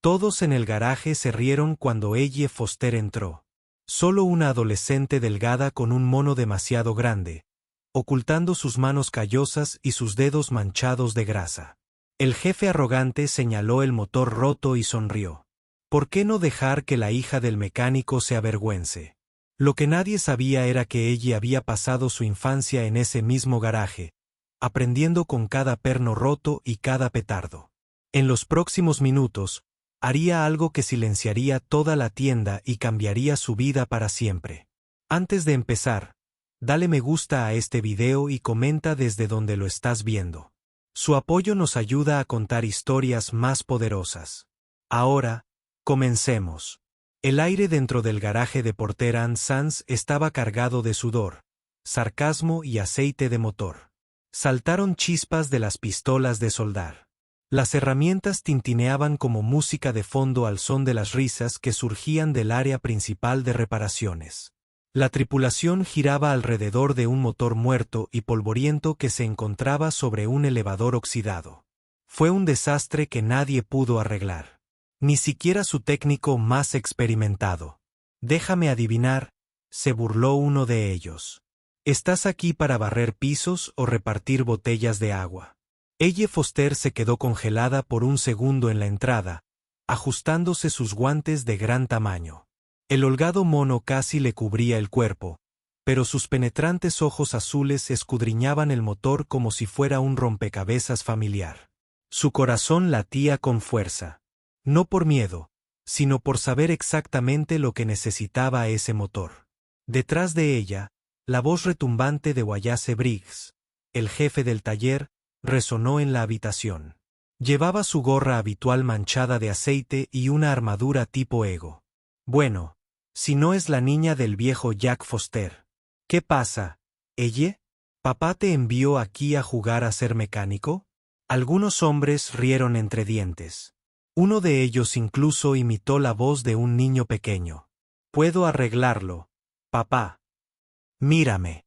Todos en el garaje se rieron cuando Ellie Foster entró. Solo una adolescente delgada con un mono demasiado grande, ocultando sus manos callosas y sus dedos manchados de grasa. El jefe arrogante señaló el motor roto y sonrió. ¿Por qué no dejar que la hija del mecánico se avergüence? Lo que nadie sabía era que Ellie había pasado su infancia en ese mismo garaje, aprendiendo con cada perno roto y cada petardo. En los próximos minutos, haría algo que silenciaría toda la tienda y cambiaría su vida para siempre. Antes de empezar, dale me gusta a este video y comenta desde donde lo estás viendo. Su apoyo nos ayuda a contar historias más poderosas. Ahora, comencemos. El aire dentro del garaje de Porter & Sons estaba cargado de sudor, sarcasmo y aceite de motor. Saltaron chispas de las pistolas de soldar. Las herramientas tintineaban como música de fondo al son de las risas que surgían del área principal de reparaciones. La tripulación giraba alrededor de un motor muerto y polvoriento que se encontraba sobre un elevador oxidado. Fue un desastre que nadie pudo arreglar. Ni siquiera su técnico más experimentado. Déjame adivinar, se burló uno de ellos. ¿Estás aquí para barrer pisos o repartir botellas de agua? Ellie Foster se quedó congelada por un segundo en la entrada, ajustándose sus guantes de gran tamaño. El holgado mono casi le cubría el cuerpo, pero sus penetrantes ojos azules escudriñaban el motor como si fuera un rompecabezas familiar. Su corazón latía con fuerza. No por miedo, sino por saber exactamente lo que necesitaba ese motor. Detrás de ella, la voz retumbante de Wallace Briggs, el jefe del taller, resonó en la habitación. Llevaba su gorra habitual manchada de aceite y una armadura tipo Ego. Bueno, si no es la niña del viejo Jack Foster. ¿Qué pasa, Ellie? ¿Papá te envió aquí a jugar a ser mecánico? Algunos hombres rieron entre dientes. Uno de ellos incluso imitó la voz de un niño pequeño. Puedo arreglarlo, papá. Mírame.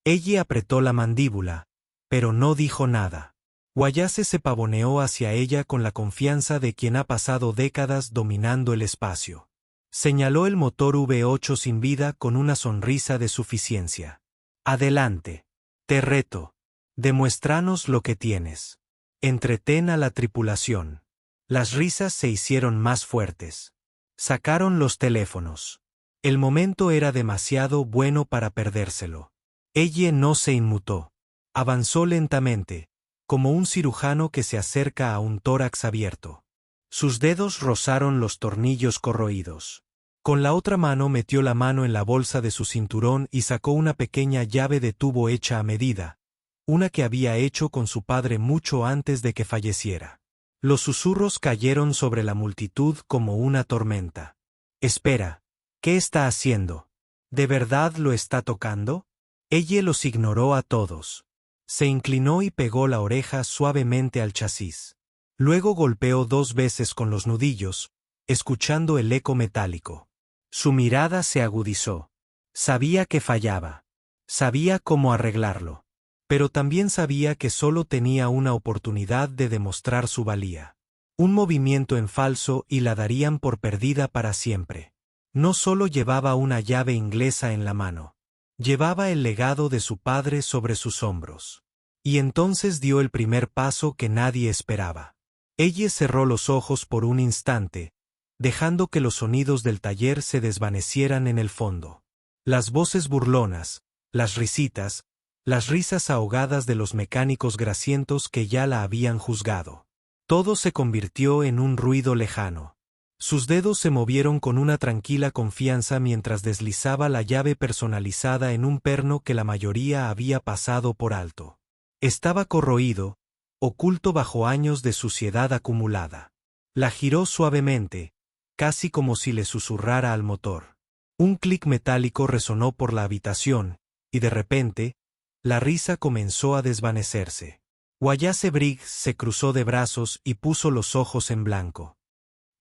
Ellie apretó la mandíbula, pero no dijo nada. Wallace se pavoneó hacia ella con la confianza de quien ha pasado décadas dominando el espacio. Señaló el motor V8 sin vida con una sonrisa de suficiencia. Adelante. Te reto. Demuéstranos lo que tienes. Entretén a la tripulación. Las risas se hicieron más fuertes. Sacaron los teléfonos. El momento era demasiado bueno para perdérselo. Ellie no se inmutó. Avanzó lentamente, como un cirujano que se acerca a un tórax abierto. Sus dedos rozaron los tornillos corroídos. Con la otra mano metió la mano en la bolsa de su cinturón y sacó una pequeña llave de tubo hecha a medida, una que había hecho con su padre mucho antes de que falleciera. Los susurros cayeron sobre la multitud como una tormenta. Espera, ¿qué está haciendo? ¿De verdad lo está tocando? Ellie los ignoró a todos. Se inclinó y pegó la oreja suavemente al chasis. Luego golpeó 2 veces con los nudillos, escuchando el eco metálico. Su mirada se agudizó. Sabía que fallaba. Sabía cómo arreglarlo. Pero también sabía que solo tenía una oportunidad de demostrar su valía. Un movimiento en falso y la darían por perdida para siempre. No solo llevaba una llave inglesa en la mano. Llevaba el legado de su padre sobre sus hombros. Y entonces dio el primer paso que nadie esperaba. Ellie cerró los ojos por un instante, dejando que los sonidos del taller se desvanecieran en el fondo. Las voces burlonas, las risitas, las risas ahogadas de los mecánicos grasientos que ya la habían juzgado. Todo se convirtió en un ruido lejano. Sus dedos se movieron con una tranquila confianza mientras deslizaba la llave personalizada en un perno que la mayoría había pasado por alto. Estaba corroído, oculto bajo años de suciedad acumulada. La giró suavemente, casi como si le susurrara al motor. Un clic metálico resonó por la habitación, y de repente, la risa comenzó a desvanecerse. Wallace Briggs se cruzó de brazos y puso los ojos en blanco.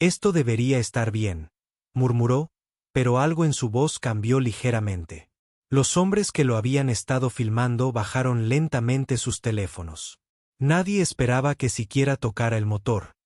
Esto debería estar bien, murmuró, pero algo en su voz cambió ligeramente. Los hombres que lo habían estado filmando bajaron lentamente sus teléfonos. Nadie esperaba que siquiera tocara el motor,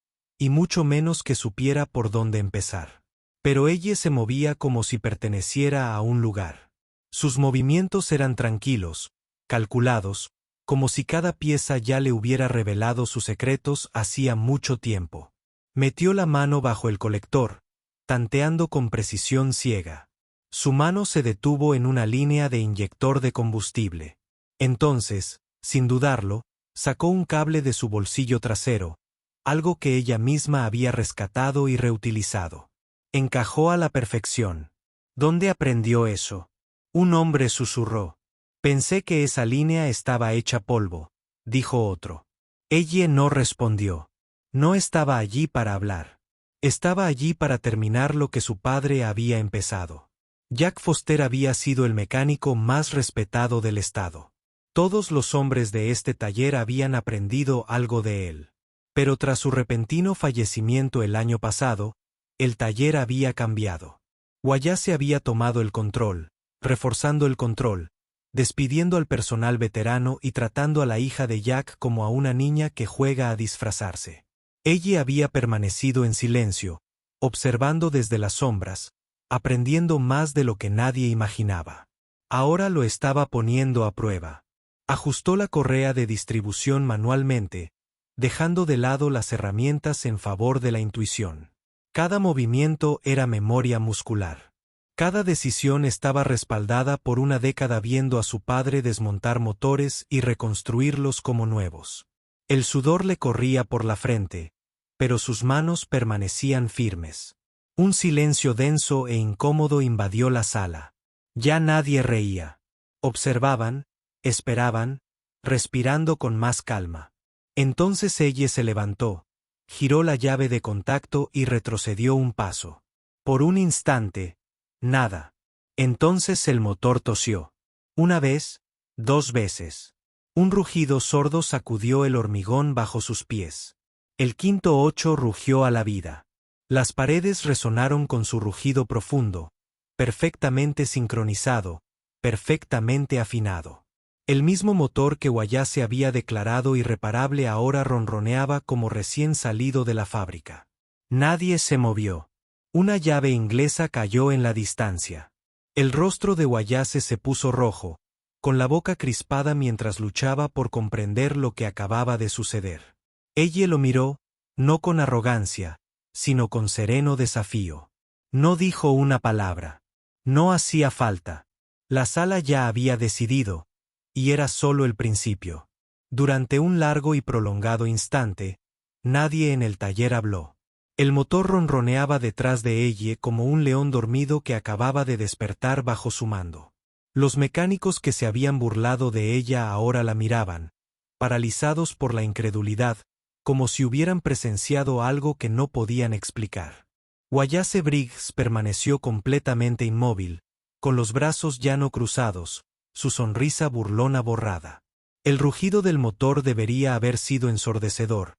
y mucho menos que supiera por dónde empezar. Pero ella se movía como si perteneciera a un lugar. Sus movimientos eran tranquilos, calculados, como si cada pieza ya le hubiera revelado sus secretos hacía mucho tiempo. Metió la mano bajo el colector, tanteando con precisión ciega. Su mano se detuvo en una línea de inyector de combustible. Entonces, sin dudarlo, sacó un cable de su bolsillo trasero, algo que ella misma había rescatado y reutilizado. Encajó a la perfección. ¿Dónde aprendió eso? Un hombre susurró. Pensé que esa línea estaba hecha polvo, dijo otro. Ella no respondió. No estaba allí para hablar. Estaba allí para terminar lo que su padre había empezado. Jack Foster había sido el mecánico más respetado del estado. Todos los hombres de este taller habían aprendido algo de él. Pero tras su repentino fallecimiento el año pasado, el taller había cambiado. Wallace había tomado el control, reforzando el control, despidiendo al personal veterano y tratando a la hija de Jack como a una niña que juega a disfrazarse. Ella había permanecido en silencio, observando desde las sombras, aprendiendo más de lo que nadie imaginaba. Ahora lo estaba poniendo a prueba. Ajustó la correa de distribución manualmente, dejando de lado las herramientas en favor de la intuición. Cada movimiento era memoria muscular. Cada decisión estaba respaldada por una década viendo a su padre desmontar motores y reconstruirlos como nuevos. El sudor le corría por la frente, pero sus manos permanecían firmes. Un silencio denso e incómodo invadió la sala. Ya nadie reía. Observaban, esperaban, respirando con más calma. Entonces ella se levantó, giró la llave de contacto y retrocedió un paso. Por un instante, nada. Entonces el motor tosió. Una vez, 2 veces. Un rugido sordo sacudió el hormigón bajo sus pies. El quinto 8 rugió a la vida. Las paredes resonaron con su rugido profundo, perfectamente sincronizado, perfectamente afinado. El mismo motor que Wallace había declarado irreparable ahora ronroneaba como recién salido de la fábrica. Nadie se movió. Una llave inglesa cayó en la distancia. El rostro de Wallace se puso rojo, con la boca crispada mientras luchaba por comprender lo que acababa de suceder. Ella lo miró, no con arrogancia, sino con sereno desafío. No dijo una palabra. No hacía falta. La sala ya había decidido, y era solo el principio. Durante un largo y prolongado instante, nadie en el taller habló. El motor ronroneaba detrás de ella como un león dormido que acababa de despertar bajo su mando. Los mecánicos que se habían burlado de ella ahora la miraban, paralizados por la incredulidad, como si hubieran presenciado algo que no podían explicar. Wallace Briggs permaneció completamente inmóvil, con los brazos ya no cruzados, su sonrisa burlona borrada. El rugido del motor debería haber sido ensordecedor,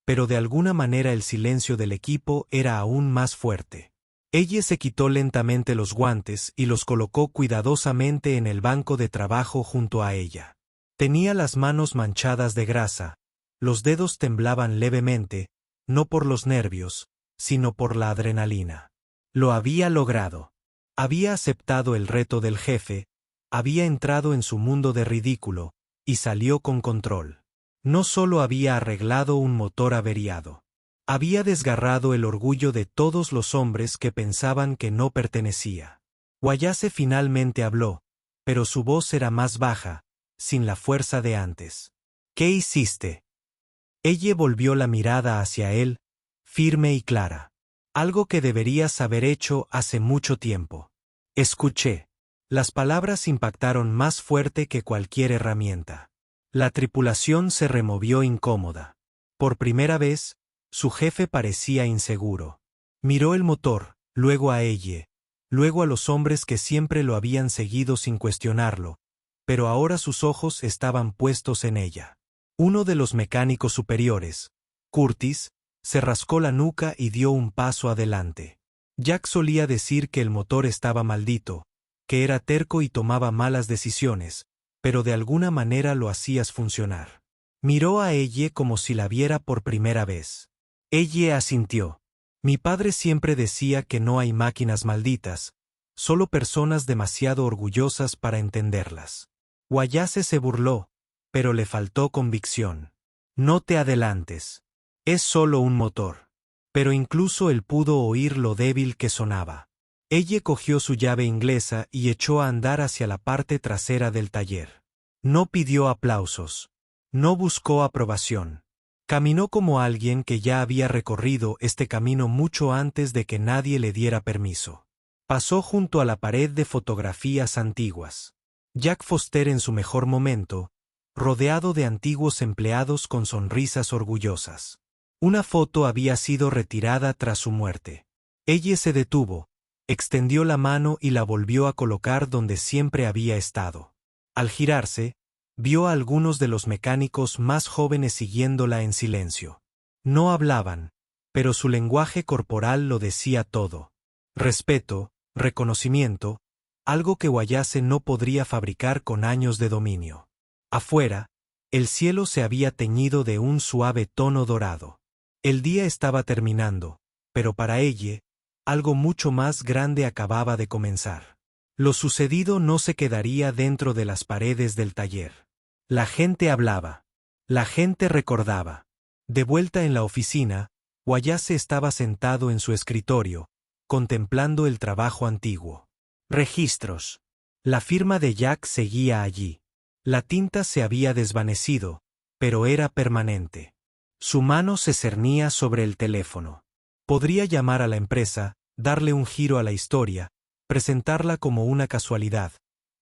pero de alguna manera el silencio del equipo era aún más fuerte. Ella se quitó lentamente los guantes y los colocó cuidadosamente en el banco de trabajo junto a ella. Tenía las manos manchadas de grasa, los dedos temblaban levemente, no por los nervios, sino por la adrenalina. Lo había logrado. Había aceptado el reto del jefe, había entrado en su mundo de ridículo, y salió con control. No solo había arreglado un motor averiado. Había desgarrado el orgullo de todos los hombres que pensaban que no pertenecía. Wallace finalmente habló, pero su voz era más baja, sin la fuerza de antes. ¿Qué hiciste? Ella volvió la mirada hacia él, firme y clara. Algo que deberías haber hecho hace mucho tiempo. Escuché. Las palabras impactaron más fuerte que cualquier herramienta. La tripulación se removió incómoda. Por primera vez, su jefe parecía inseguro. Miró el motor, luego a ella, luego a los hombres que siempre lo habían seguido sin cuestionarlo, pero ahora sus ojos estaban puestos en ella. Uno de los mecánicos superiores, Curtis, se rascó la nuca y dio un paso adelante. Jack solía decir que el motor estaba maldito, que era terco y tomaba malas decisiones, pero de alguna manera lo hacías funcionar. Miró a ella como si la viera por primera vez. Ella asintió. Mi padre siempre decía que no hay máquinas malditas, solo personas demasiado orgullosas para entenderlas. Wayase se burló, pero le faltó convicción. No te adelantes. Es solo un motor. Pero incluso él pudo oír lo débil que sonaba. Ella cogió su llave inglesa y echó a andar hacia la parte trasera del taller. No pidió aplausos. No buscó aprobación. Caminó como alguien que ya había recorrido este camino mucho antes de que nadie le diera permiso. Pasó junto a la pared de fotografías antiguas. Jack Foster en su mejor momento, rodeado de antiguos empleados con sonrisas orgullosas. Una foto había sido retirada tras su muerte. Ella se detuvo, extendió la mano y la volvió a colocar donde siempre había estado. Al girarse, vio a algunos de los mecánicos más jóvenes siguiéndola en silencio. No hablaban, pero su lenguaje corporal lo decía todo. Respeto, reconocimiento, algo que Wayase no podría fabricar con años de dominio. Afuera, el cielo se había teñido de un suave tono dorado. El día estaba terminando, pero para ella, algo mucho más grande acababa de comenzar. Lo sucedido no se quedaría dentro de las paredes del taller. La gente hablaba. La gente recordaba. De vuelta en la oficina, Wayase estaba sentado en su escritorio, contemplando el trabajo antiguo. Registros. La firma de Jack seguía allí. La tinta se había desvanecido, pero era permanente. Su mano se cernía sobre el teléfono. Podría llamar a la empresa, darle un giro a la historia, presentarla como una casualidad,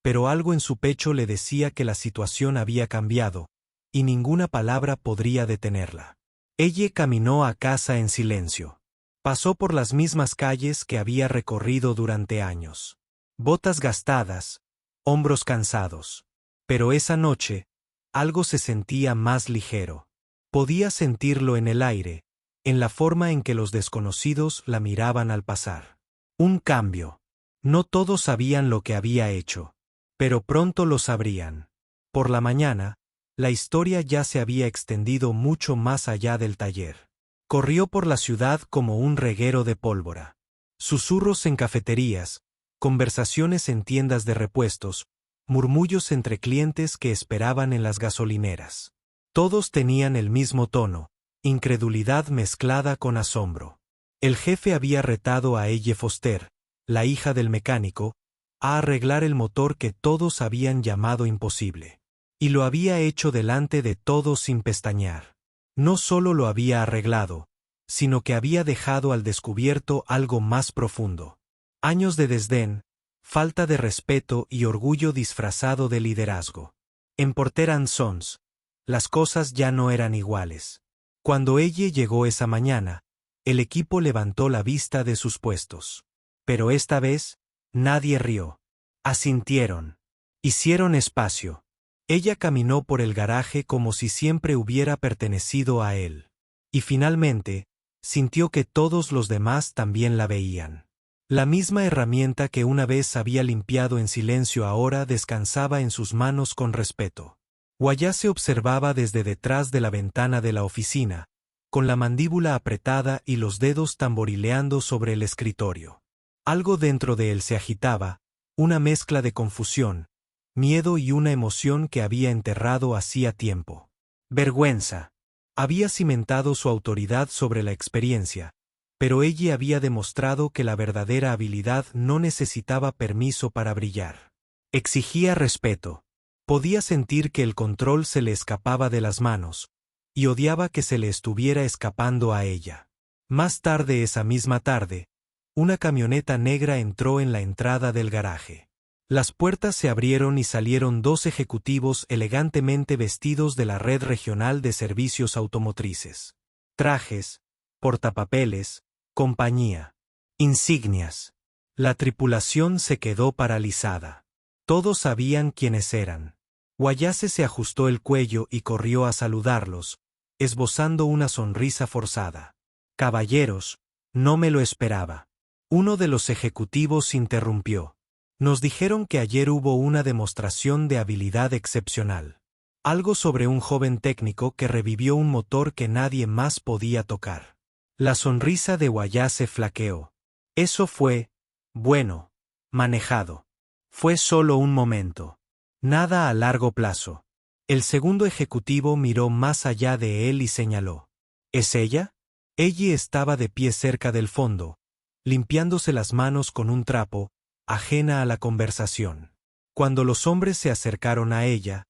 pero algo en su pecho le decía que la situación había cambiado, y ninguna palabra podría detenerla. Ella caminó a casa en silencio. Pasó por las mismas calles que había recorrido durante años. Botas gastadas, hombros cansados. Pero esa noche, algo se sentía más ligero. Podía sentirlo en el aire, en la forma en que los desconocidos la miraban al pasar. Un cambio. No todos sabían lo que había hecho, pero pronto lo sabrían. Por la mañana, la historia ya se había extendido mucho más allá del taller. Corrió por la ciudad como un reguero de pólvora. Susurros en cafeterías, conversaciones en tiendas de repuestos, murmullos entre clientes que esperaban en las gasolineras. Todos tenían el mismo tono, incredulidad mezclada con asombro. El jefe había retado a Elle Foster, la hija del mecánico, a arreglar el motor que todos habían llamado imposible. Y lo había hecho delante de todos sin pestañear. No solo lo había arreglado, sino que había dejado al descubierto algo más profundo. Años de desdén, falta de respeto y orgullo disfrazado de liderazgo. En Porter & Sons, las cosas ya no eran iguales. Cuando ella llegó esa mañana, el equipo levantó la vista de sus puestos. Pero esta vez, nadie rió. Asintieron. Hicieron espacio. Ella caminó por el garaje como si siempre hubiera pertenecido a él. Y finalmente, sintió que todos los demás también la veían. La misma herramienta que una vez había limpiado en silencio ahora descansaba en sus manos con respeto. Wayase observaba desde detrás de la ventana de la oficina, con la mandíbula apretada y los dedos tamborileando sobre el escritorio. Algo dentro de él se agitaba, una mezcla de confusión, miedo y una emoción que había enterrado hacía tiempo. Vergüenza. Había cimentado su autoridad sobre la experiencia, pero ella había demostrado que la verdadera habilidad no necesitaba permiso para brillar. Exigía respeto. Podía sentir que el control se le escapaba de las manos, y odiaba que se le estuviera escapando a ella. Más tarde esa misma tarde, una camioneta negra entró en la entrada del garaje. Las puertas se abrieron y salieron 2 ejecutivos elegantemente vestidos de la Red Regional de Servicios Automotrices. Trajes, portapapeles, compañía, insignias. La tripulación se quedó paralizada. Todos sabían quiénes eran. Wayase se ajustó el cuello y corrió a saludarlos, esbozando una sonrisa forzada. «Caballeros, no me lo esperaba». Uno de los ejecutivos interrumpió. «Nos dijeron que ayer hubo una demostración de habilidad excepcional. Algo sobre un joven técnico que revivió un motor que nadie más podía tocar». La sonrisa de Wallace flaqueó. Eso fue, bueno, manejado. Fue solo un momento. Nada a largo plazo. El segundo ejecutivo miró más allá de él y señaló. ¿Es ella? Ella estaba de pie cerca del fondo, limpiándose las manos con un trapo, ajena a la conversación. Cuando los hombres se acercaron a ella,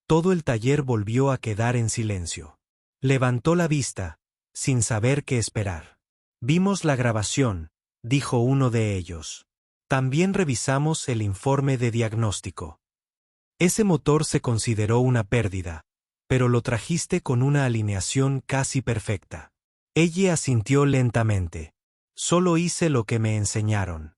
todo el taller volvió a quedar en silencio. Levantó la vista, sin saber qué esperar. Vimos la grabación, dijo uno de ellos. También revisamos el informe de diagnóstico. Ese motor se consideró una pérdida, pero lo trajiste con una alineación casi perfecta. Ella asintió lentamente. Solo hice lo que me enseñaron.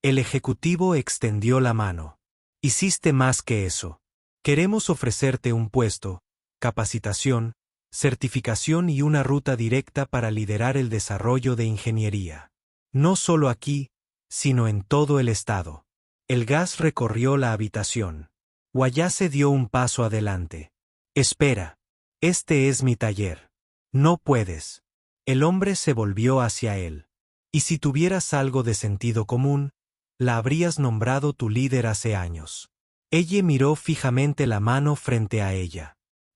El ejecutivo extendió la mano. Hiciste más que eso. Queremos ofrecerte un puesto, capacitación, certificación y una ruta directa para liderar el desarrollo de ingeniería. No solo aquí, sino en todo el estado. El gas recorrió la habitación. Wallace dio un paso adelante. Espera. Este es mi taller. No puedes. El hombre se volvió hacia él. Y si tuvieras algo de sentido común, la habrías nombrado tu líder hace años. Ella miró fijamente la mano frente a ella.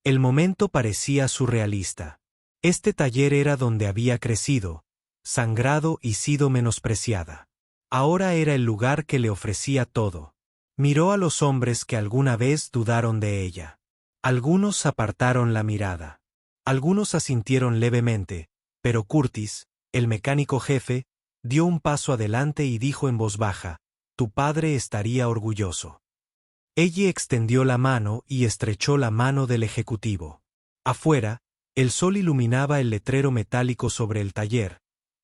El momento parecía surrealista. Este taller era donde había crecido, sangrado y sido menospreciada. Ahora era el lugar que le ofrecía todo. Miró a los hombres que alguna vez dudaron de ella. Algunos apartaron la mirada. Algunos asintieron levemente, pero Curtis, el mecánico jefe, dio un paso adelante y dijo en voz baja, «Tu padre estaría orgulloso». Ella extendió la mano y estrechó la mano del ejecutivo. Afuera, el sol iluminaba el letrero metálico sobre el taller,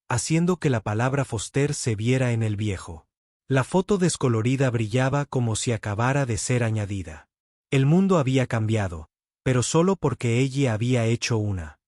haciendo que la palabra Foster se viera en el viejo. La foto descolorida brillaba como si acabara de ser añadida. El mundo había cambiado, pero solo porque ella había hecho una